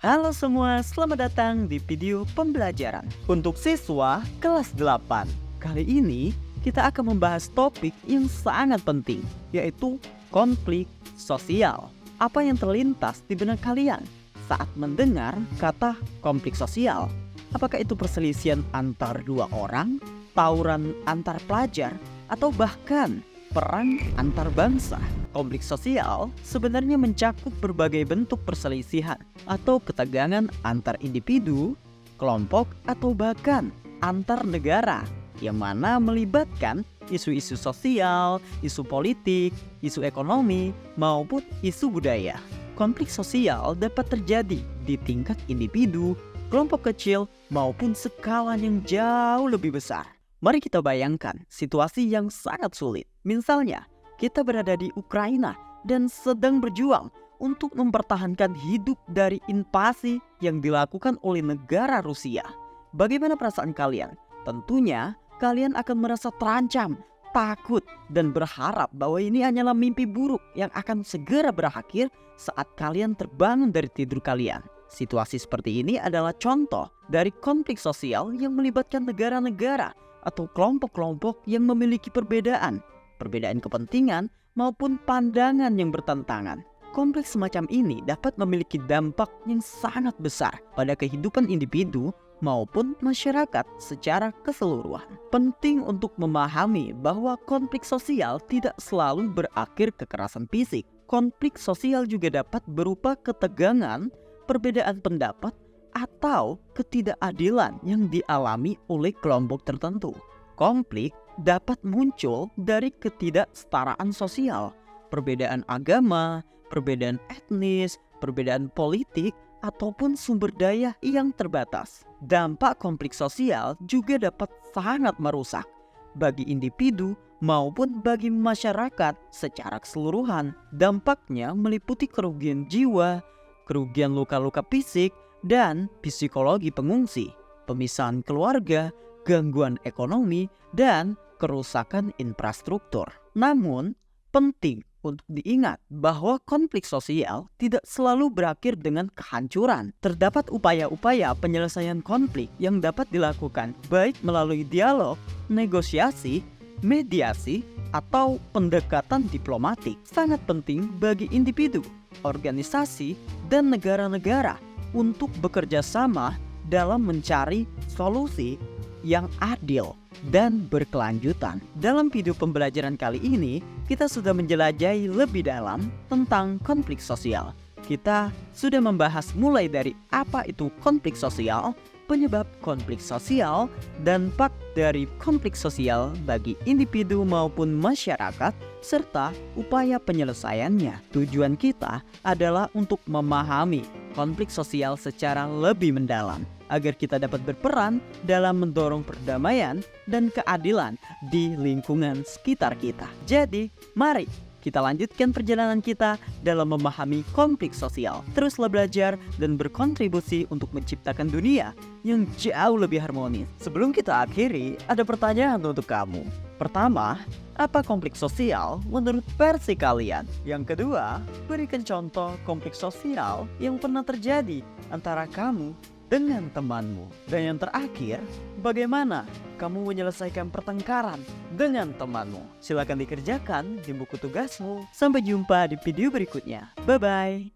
Halo semua, selamat datang di video pembelajaran untuk siswa kelas 8. Kali ini kita akan membahas topik yang sangat penting, yaitu konflik sosial. Apa yang terlintas di benak kalian saat mendengar kata konflik sosial? Apakah itu perselisihan antar dua orang, tawuran antar pelajar, atau bahkan perang antar bangsa? Konflik sosial sebenarnya mencakup berbagai bentuk perselisihan atau ketegangan antar individu, kelompok, atau bahkan antar negara yang mana melibatkan isu-isu sosial, isu politik, isu ekonomi, maupun isu budaya. Konflik sosial dapat terjadi di tingkat individu, kelompok kecil, maupun skala yang jauh lebih besar. Mari kita bayangkan situasi yang sangat sulit. Misalnya, kita berada di Ukraina dan sedang berjuang untuk mempertahankan hidup dari invasi yang dilakukan oleh negara Rusia. Bagaimana perasaan kalian? Tentunya kalian akan merasa terancam, takut, dan berharap bahwa ini hanyalah mimpi buruk yang akan segera berakhir saat kalian terbangun dari tidur kalian. Situasi seperti ini adalah contoh dari konflik sosial yang melibatkan negara-negara atau kelompok-kelompok yang memiliki perbedaan kepentingan maupun pandangan yang bertentangan. Konflik semacam ini dapat memiliki dampak yang sangat besar pada kehidupan individu maupun masyarakat secara keseluruhan. Penting untuk memahami bahwa konflik sosial tidak selalu berakhir kekerasan fisik. Konflik sosial juga dapat berupa ketegangan, perbedaan pendapat, atau ketidakadilan yang dialami oleh kelompok tertentu. Konflik dapat muncul dari ketidaksetaraan sosial, perbedaan agama, perbedaan etnis, perbedaan politik, ataupun sumber daya yang terbatas. Dampak konflik sosial juga dapat sangat merusak bagi individu maupun bagi masyarakat secara keseluruhan. Dampaknya meliputi kerugian jiwa, kerugian luka-luka fisik, dan psikologi pengungsi, pemisahan keluarga, gangguan ekonomi, dan kerusakan infrastruktur. Namun, penting untuk diingat bahwa konflik sosial tidak selalu berakhir dengan kehancuran. Terdapat upaya-upaya penyelesaian konflik yang dapat dilakukan baik melalui dialog, negosiasi, mediasi, atau pendekatan diplomatik. Sangat penting bagi individu, organisasi, dan negara-negara untuk bekerja sama dalam mencari solusi yang adil dan berkelanjutan. Dalam video pembelajaran kali ini, kita sudah menjelajahi lebih dalam tentang konflik sosial. Kita sudah membahas mulai dari apa itu konflik sosial, penyebab konflik sosial, dampak dari konflik sosial bagi individu maupun masyarakat, serta upaya penyelesaiannya. Tujuan kita adalah untuk memahami konflik sosial secara lebih mendalam, agar kita dapat berperan dalam mendorong perdamaian dan keadilan di lingkungan sekitar kita. Jadi, mari kita lanjutkan perjalanan kita dalam memahami konflik sosial. Teruslah belajar dan berkontribusi untuk menciptakan dunia yang jauh lebih harmonis. Sebelum kita akhiri, ada pertanyaan untuk kamu. Pertama, apa konflik sosial menurut versi kalian? Yang kedua, berikan contoh konflik sosial yang pernah terjadi antara kamu dengan temanmu. Dan yang terakhir, bagaimana kamu menyelesaikan pertengkaran dengan temanmu? Silakan dikerjakan di buku tugasmu. Sampai jumpa di video berikutnya. Bye-bye.